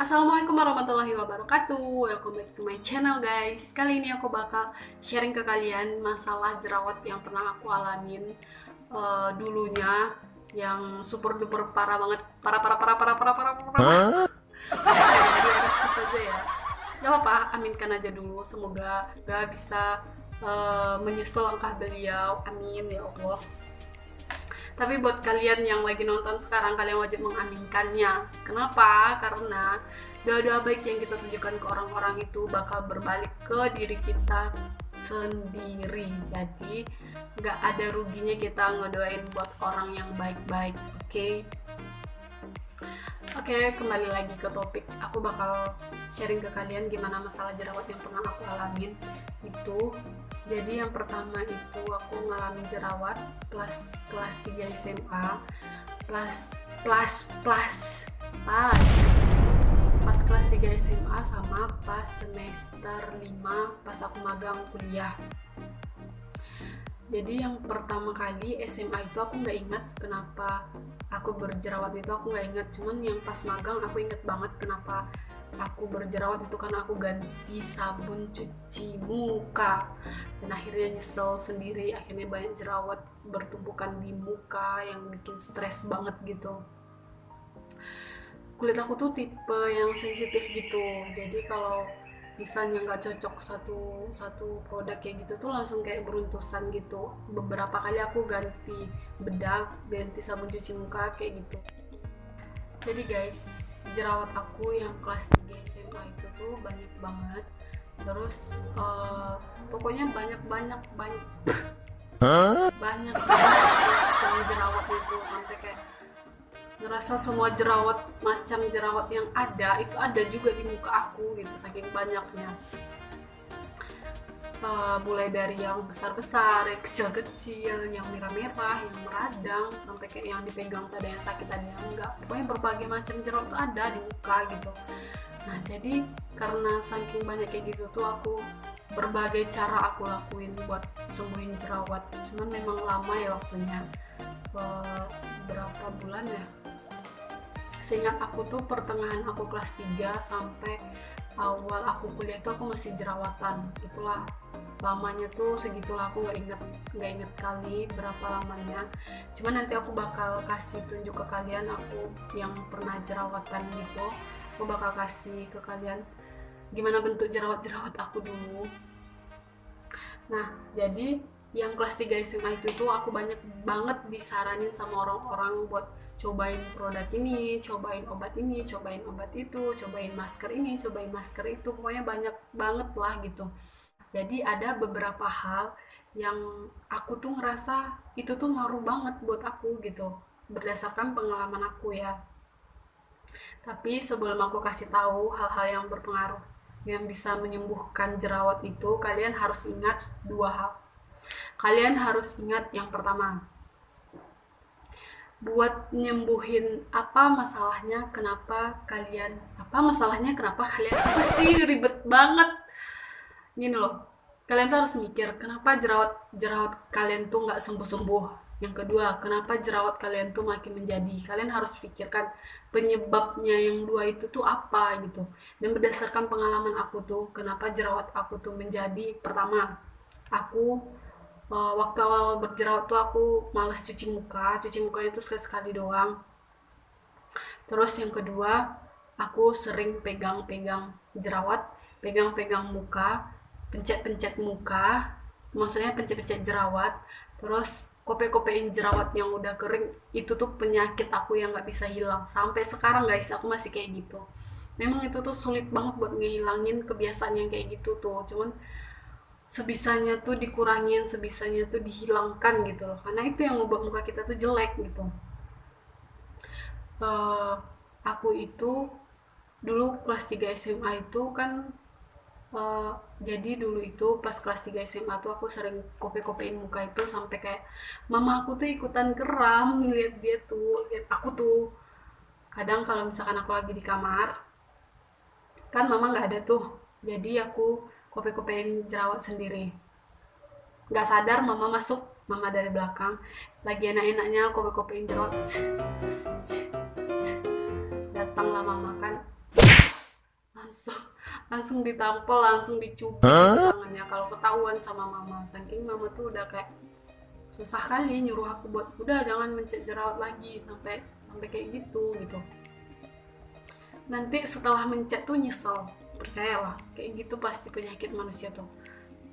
Assalamualaikum warahmatullahi wabarakatuh. Welcome back to my channel guys. Kali ini aku bakal sharing ke kalian masalah jerawat yang pernah aku alamin dulunya, yang super duper parah banget, parah. Jadi ada saja ya. Gak apa-apa, aminkan aja dulu. Semoga gak bisa menyusul langkah beliau. Amin ya Allah. Tapi buat kalian yang lagi nonton sekarang, kalian wajib mengaminkannya. Kenapa? Karena doa-doa baik yang kita tunjukkan ke orang-orang itu bakal berbalik ke diri kita sendiri. Jadi nggak ada ruginya kita ngedoain buat orang yang baik-baik. Oke, kembali lagi ke topik. Aku bakal sharing ke kalian gimana masalah jerawat yang pernah aku alamin itu. Jadi yang pertama itu aku ngalamin jerawat kelas 3 SMA, pas kelas 3 SMA sama pas semester 5 pas aku magang kuliah. Jadi yang pertama kali SMA itu aku nggak ingat kenapa aku berjerawat, itu aku nggak ingat. Cuman yang pas magang aku inget banget kenapa aku berjerawat itu, karena aku ganti sabun cuci muka dan akhirnya nyesel sendiri. Akhirnya banyak jerawat bertumpukan di muka yang bikin stres banget gitu. Kulit aku tuh tipe yang sensitif gitu, jadi kalau misalnya nggak cocok satu produk kayak gitu tuh langsung kayak beruntusan gitu. Beberapa kali aku ganti bedak, ganti sabun cuci muka kayak gitu. Jadi guys, jerawat aku yang kelas 3 SMA itu tuh banyak banget. Terus pokoknya banyak macam jerawat itu, sampai kayak ngerasa semua macam jerawat yang ada itu ada juga di muka aku gitu, saking banyaknya. Mulai dari yang besar-besar, yang kecil-kecil, yang merah-merah, yang meradang, sampai kayak yang dipegang tuh ada yang sakit, ada yang enggak. Pokoknya berbagai macam jerawat tuh ada di muka gitu. Nah, jadi karena saking banyak kayak gitu tuh aku berbagai cara aku lakuin buat sembuhin jerawat. Cuman memang lama ya waktunya. Berapa bulan ya? Seingat aku tuh pertengahan aku kelas 3 sampai awal aku kuliah tuh aku masih jerawatan. Itulah lamanya tuh segitulah, aku nggak inget kali berapa lamanya. Cuman nanti aku bakal kasih tunjuk ke kalian, aku yang pernah jerawatan gitu, aku bakal kasih ke kalian gimana bentuk jerawat aku dulu. Nah, jadi yang kelas 3 SMA itu tuh aku banyak banget disaranin sama orang-orang buat cobain produk ini, cobain obat ini, cobain obat itu, cobain masker ini, cobain masker itu, pokoknya banyak banget lah gitu. Jadi ada beberapa hal yang aku tuh ngerasa itu tuh ngaruh banget buat aku gitu, berdasarkan pengalaman aku ya. Tapi sebelum aku kasih tahu hal-hal yang berpengaruh yang bisa menyembuhkan jerawat itu, kalian harus ingat dua hal. Kalian harus ingat yang pertama, buat nyembuhin apa masalahnya kenapa kalian apa sih, ribet banget gini loh. Kalian tuh harus mikir kenapa jerawat kalian tuh nggak sembuh-sembuh. Yang kedua, kenapa jerawat kalian tuh makin menjadi. Kalian harus pikirkan penyebabnya yang dua itu tuh apa gitu. Dan berdasarkan pengalaman aku tuh, kenapa jerawat aku tuh menjadi, pertama, aku waktu awal berjerawat tuh aku males cuci mukanya tuh sekali-sekali doang. Terus yang kedua, aku sering pegang-pegang jerawat, pegang-pegang muka, pencet-pencet muka, maksudnya pencet-pencet jerawat, terus kope-kopein jerawat yang udah kering. Itu tuh penyakit aku yang gak bisa hilang sampai sekarang guys, aku masih kayak gitu. Memang itu tuh sulit banget buat ngehilangin kebiasaan yang kayak gitu tuh, cuman sebisanya tuh dikurangin, sebisanya tuh dihilangkan gitu loh, karena itu yang membuat muka kita tuh jelek gitu. Aku itu dulu kelas 3 SMA itu kan, jadi dulu itu pas kelas 3 SMA tuh aku sering kope-kopein muka itu sampai kayak mama aku tuh ikutan geram lihat aku tuh. Kadang kalau misalkan aku lagi di kamar kan mama nggak ada tuh, jadi aku kope-kopein jerawat sendiri. Nggak sadar mama dari belakang lagi enak-enaknya kope-kopein jerawat. Datanglah mama kan, langsung langsung ditampol, langsung dicubit tangannya kalau ketahuan sama mama. Saking mama tuh udah kayak susah kali nyuruh aku buat udah jangan mencet jerawat lagi, sampai sampai kayak gitu. Nanti setelah mencet tuh nyesel, percayalah kayak gitu pasti penyakit manusia tuh.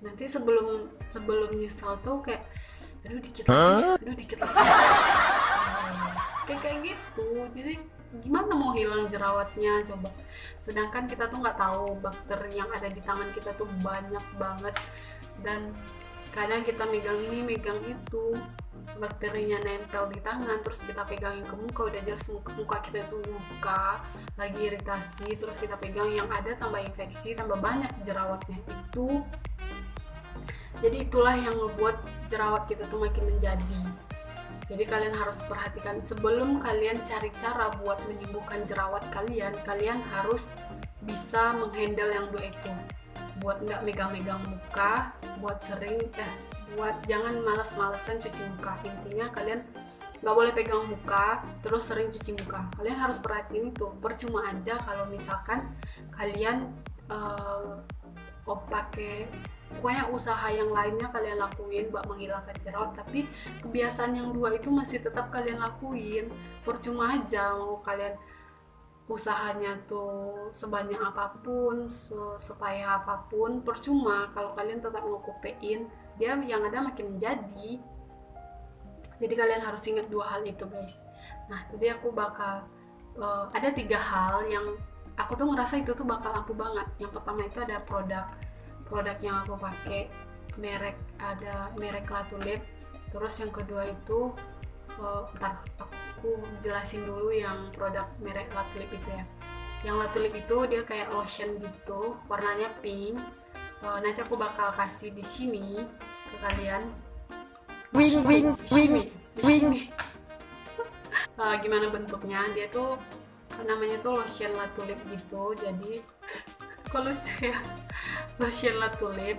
Nanti sebelum sebelum nyesel tuh kayak aduh dikit lagi, aduh dikit lagi, kayak gitu. Jadi gimana mau hilang jerawatnya coba, sedangkan kita tuh nggak tahu bakteri yang ada di tangan kita tuh banyak banget, dan kadang kita megang ini megang itu, bakterinya nempel di tangan, terus kita pegangin ke muka, udah jelas muka kita tuh luka, lagi iritasi, terus kita pegang yang ada tambah infeksi, tambah banyak jerawatnya itu. Jadi itulah yang ngebuat jerawat kita tuh makin menjadi. Jadi kalian harus perhatikan sebelum kalian cari cara buat menyembuhkan jerawat kalian, kalian harus bisa menghandle yang dua itu. Buat nggak megang-megang muka, buat buat jangan malas-malesan cuci muka. Intinya kalian nggak boleh pegang muka terus sering cuci muka. Kalian harus perhatiin itu. Percuma aja kalau misalkan kalian pakai pokoknya usaha yang lainnya kalian lakuin buat menghilangkan jerawat, tapi kebiasaan yang dua itu masih tetap kalian lakuin. Percuma aja mau kalian usahanya tuh sebanyak apapun, sepayah apapun, percuma kalau kalian tetap ngokopein, dia yang ada makin menjadi. Jadi kalian harus ingat dua hal itu guys. Nah jadi aku bakal ada 3 hal yang aku tuh ngerasa itu tuh bakal ampuh banget. Yang pertama itu ada produk yang aku pakai, ada merek Latulip. Terus yang kedua itu ntar aku jelasin dulu yang produk merek Latulip itu ya. Yang Latulip itu dia kayak lotion gitu, warnanya pink. Nanti aku bakal kasih di sini ke kalian. Gimana bentuknya? Dia tuh namanya tuh lotion Latulip gitu. Jadi kok lucu ya, lotion Latulip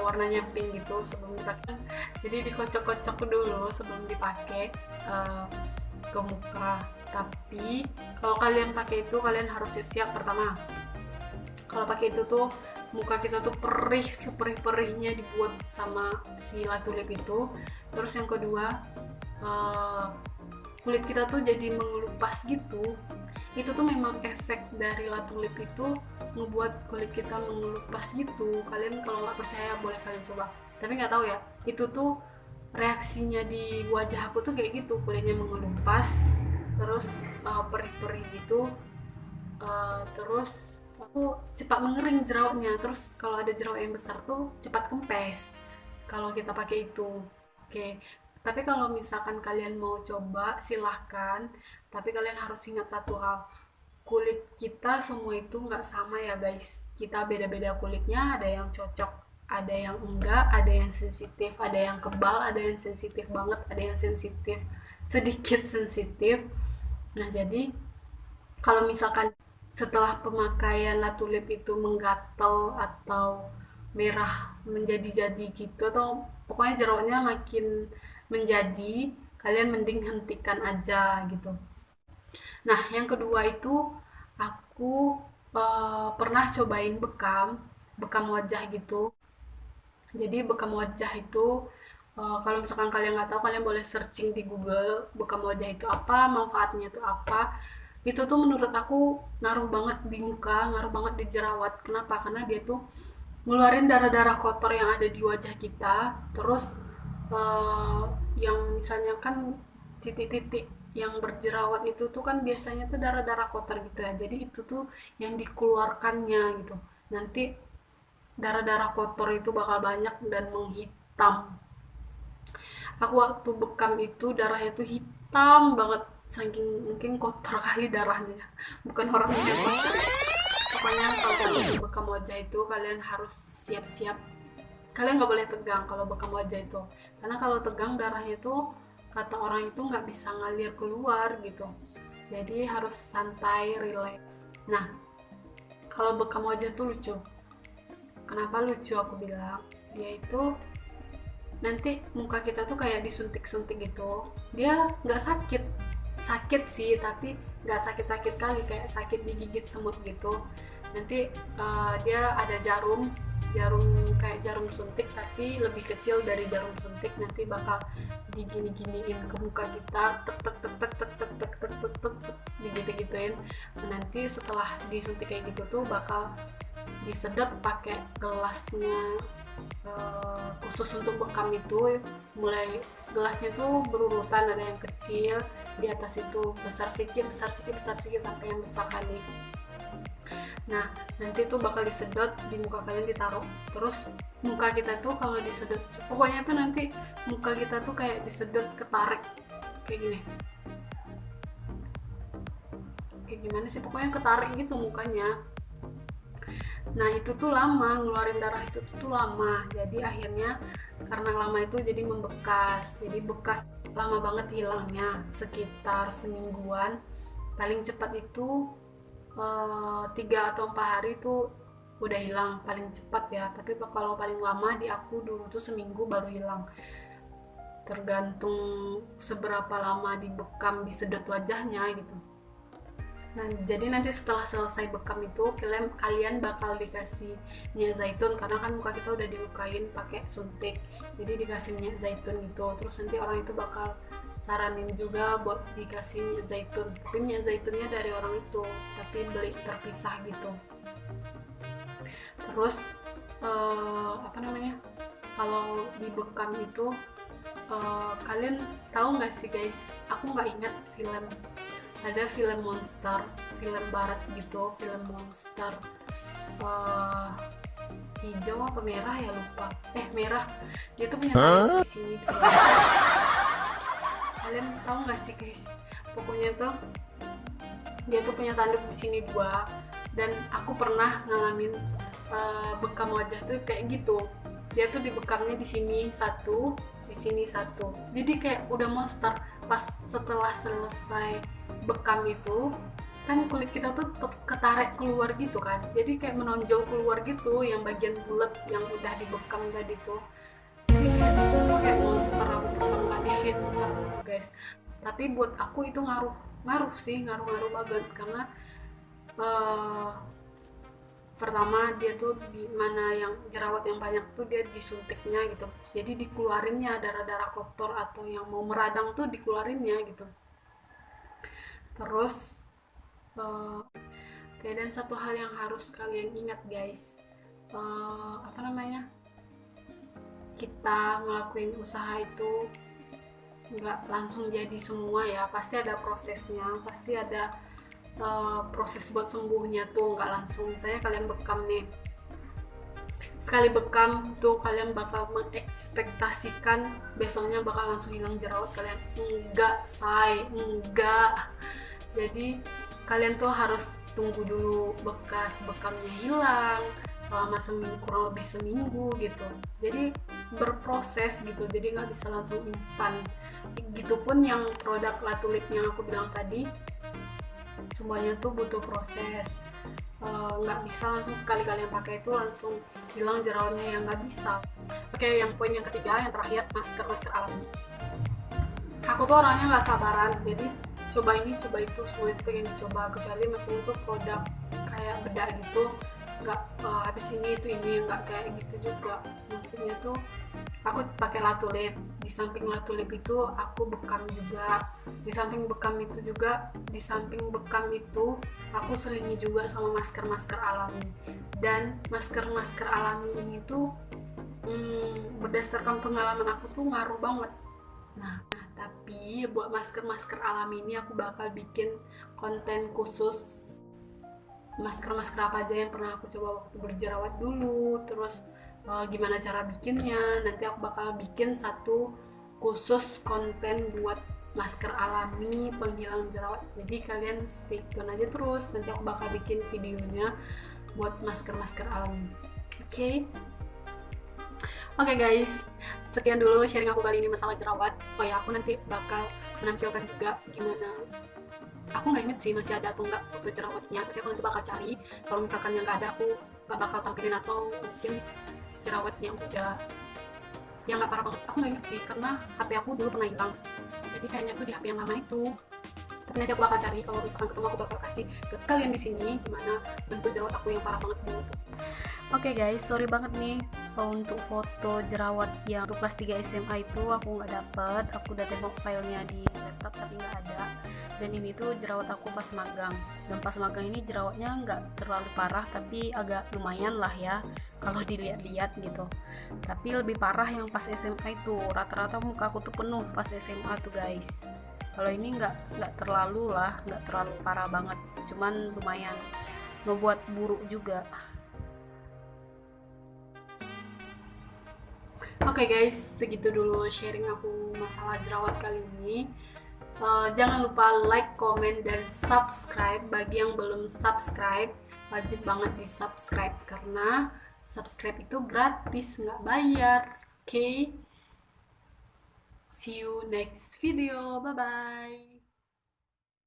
warnanya pink gitu sebelum dipakai. Jadi dikocok-kocok dulu sebelum dipakai ke muka. Tapi kalau kalian pakai itu kalian harus siap-siap. Pertama, kalau pakai itu tuh muka kita tuh perih, seperih-perihnya dibuat sama si Latulip itu. Terus yang kedua, kulit kita tuh jadi mengelupas gitu. Itu tuh memang efek dari Latulip itu ngebuat kulit kita mengelupas gitu. Kalian kalau nggak percaya boleh kalian coba, tapi nggak tahu ya, itu tuh reaksinya di wajah aku tuh kayak gitu, kulitnya mengelupas, terus perih-perih gitu, terus aku cepat mengering jerawatnya. Terus kalau ada jerawat yang besar tuh cepat kempes kalau kita pakai itu. Oke, tapi kalau misalkan kalian mau coba silahkan, tapi kalian harus ingat satu hal, kulit kita semua itu nggak sama ya guys. Kita beda-beda kulitnya, ada yang cocok, ada yang enggak, ada yang sensitif, ada yang kebal, ada yang sensitif banget, ada yang sensitif sedikit sensitif. Nah jadi kalau misalkan setelah pemakaian Latulip itu menggatal atau merah menjadi-jadi gitu, atau pokoknya jerawatnya makin menjadi, kalian mending hentikan aja gitu. Nah yang kedua itu aku pernah cobain bekam wajah gitu. Jadi bekam wajah itu kalau misalkan kalian nggak tahu, kalian boleh searching di Google bekam wajah itu apa, manfaatnya itu apa. Itu tuh menurut aku ngaruh banget di muka, ngaruh banget di jerawat. Kenapa? Karena dia tuh ngeluarin darah-darah kotor yang ada di wajah kita. Terus yang misalnya kan titik-titik yang berjerawat itu tuh kan biasanya tuh darah-darah kotor gitu ya. Jadi itu tuh yang dikeluarkannya gitu. Nanti darah-darah kotor itu bakal banyak dan menghitam. Aku waktu bekam itu darahnya tuh hitam banget, saking mungkin kotor kali darahnya. Bukan orangnya yang kotor. Pokoknya kalau kalian bekam wajah itu kalian harus siap-siap. Kalian nggak boleh tegang kalau bekam wajah itu, karena kalau tegang darahnya itu kata orang itu nggak bisa ngalir keluar gitu. Jadi harus santai, relax. Nah kalau bekam wajah tuh lucu. Kenapa lucu aku bilang? Yaitu nanti muka kita tuh kayak disuntik-suntik gitu. Dia nggak sakit sih, tapi nggak sakit-sakit kali, kayak sakit digigit semut gitu. nanti dia ada jarum kayak jarum suntik tapi lebih kecil dari jarum suntik, nanti bakal digini-giniin ke muka kita, tek tek tek tek tek tek tek tek tek tek tek, digitu-gituin. Nanti setelah disuntik kayak gitu tuh bakal disedot pakai gelasnya khusus untuk bekam itu. Mulai gelasnya tuh berurutan, ada yang kecil, di atas itu besar sedikit besar sedikit besar sedikit sampai yang besar kali. Nah nanti tuh bakal disedot di muka kalian, ditaruh. Terus muka kita tuh kalau disedot, pokoknya tuh nanti muka kita tuh kayak disedot, ketarik kayak gini, kayak gimana sih, pokoknya ketarik gitu mukanya. Nah itu tuh lama, ngeluarin darah itu tuh lama, jadi akhirnya karena lama itu jadi membekas, jadi bekas lama banget hilangnya, sekitar semingguan. Paling cepat itu 3 atau 4 hari itu udah hilang paling cepat ya, tapi kalau paling lama di aku dulu tuh seminggu baru hilang, tergantung seberapa lama dibekam disedot wajahnya gitu. Nah jadi nanti setelah selesai bekam itu kalian bakal dikasih minyak zaitun, karena kan muka kita udah dilukain pakai suntik, jadi dikasih minyak zaitun gitu. Terus nanti orang itu bakal saranin juga buat dikasih minyak zaitun, tapi minyak zaitunnya dari orang itu, tapi beli terpisah gitu. Terus apa namanya, kalau di bekam itu kalian tahu nggak sih guys, aku nggak ingat ada film monster, film barat gitu, film monster hijau apa merah ya lupa, merah, dia tuh punya tanduk di sini. Kalian tahu nggak sih guys, pokoknya tuh dia tuh punya tanduk di sini 2, dan aku pernah ngalamin bekam wajah tuh kayak gitu. Dia tuh dibekamnya di sini 1, di sini 1, jadi kayak udah monster. Pas setelah selesai bekam itu kan kulit kita tuh ketarik keluar gitu kan, jadi kayak menonjol keluar gitu yang bagian bulat yang udah dibekam tadi tuh. Jadi kayak monster, aku pernah ngeliatin muka gitu guys. Tapi buat aku itu ngaruh banget, karena pertama dia tuh di mana yang jerawat yang banyak tuh dia disuntiknya gitu, jadi dikeluarinnya darah-darah kotor atau yang mau meradang tuh dikeluarinnya gitu. Terus oke, dan satu hal yang harus kalian ingat guys, apa namanya, kita ngelakuin usaha itu nggak langsung jadi semua ya, pasti ada prosesnya, pasti ada proses buat sembuhnya tuh, nggak langsung. Misalnya kalian bekam nih, sekali bekam tuh kalian bakal mengekspektasikan besoknya bakal langsung hilang jerawat kalian, enggak. Jadi kalian tuh harus tunggu dulu bekas bekamnya hilang selama kurang lebih seminggu gitu, jadi berproses gitu, jadi nggak bisa langsung instan. Begitupun yang produk Latulip yang aku bilang tadi, semuanya tuh butuh proses, nggak bisa langsung sekali kalian pakai itu langsung hilang jerawatnya, yang nggak bisa. Oke, yang poin yang ketiga, yang terakhir, masker alami. Aku tuh orangnya nggak sabaran, jadi coba ini coba itu, semua itu pengen dicoba, kecuali maksudnya tuh produk kayak bedak gitu, nggak habis ini itu ini, nggak kayak gitu juga. Maksudnya tuh aku pakai Latulip, di samping Latulip itu aku bekam juga, di samping bekam itu aku selingi juga sama masker alami. Dan masker alami ini tuh berdasarkan pengalaman aku tuh ngaruh banget. Nah tapi buat masker alami ini aku bakal bikin konten khusus masker apa aja yang pernah aku coba waktu berjerawat dulu, terus gimana cara bikinnya. Nanti aku bakal bikin satu khusus konten buat masker alami penghilang jerawat, jadi kalian stay tune aja terus, nanti aku bakal bikin videonya buat masker alami. Oke guys, sekian dulu sharing aku kali ini masalah jerawat. Oh ya, aku nanti bakal menampilkan juga gimana, aku nggak inget sih masih ada atau nggak foto jerawatnya, tapi aku nanti bakal cari. Kalau misalkan yang nggak ada, aku nggak bakal tampilin, atau mungkin jerawat yang udah yang nggak parah banget, aku nggak inget sih, karena HP aku dulu pernah hilang, jadi kayaknya tuh di HP yang lama itu. Tapi nanti aku bakal cari, kalau misalkan ketemu aku bakal kasih ke kalian di sini gimana bentuk jerawat aku yang parah banget dulu. Oke guys, sorry banget nih untuk foto jerawat yang untuk kelas 3 SMA itu aku nggak dapet. Aku udah tengok filenya di laptop tapi nggak ada. Dan ini tuh jerawat aku pas magang. Dan pas magang ini jerawatnya nggak terlalu parah tapi agak lumayan lah ya kalau dilihat-lihat gitu. Tapi lebih parah yang pas SMA itu. Rata-rata muka aku tuh penuh pas SMA tuh guys. Kalau ini nggak terlalu lah, nggak terlalu parah banget. Cuman lumayan ngebuat buruk juga. Oke guys, segitu dulu sharing aku masalah jerawat kali ini. Jangan lupa like, comment, dan subscribe. Bagi yang belum subscribe, wajib banget di subscribe karena subscribe itu gratis, nggak bayar. Oke, see you next video. Bye bye.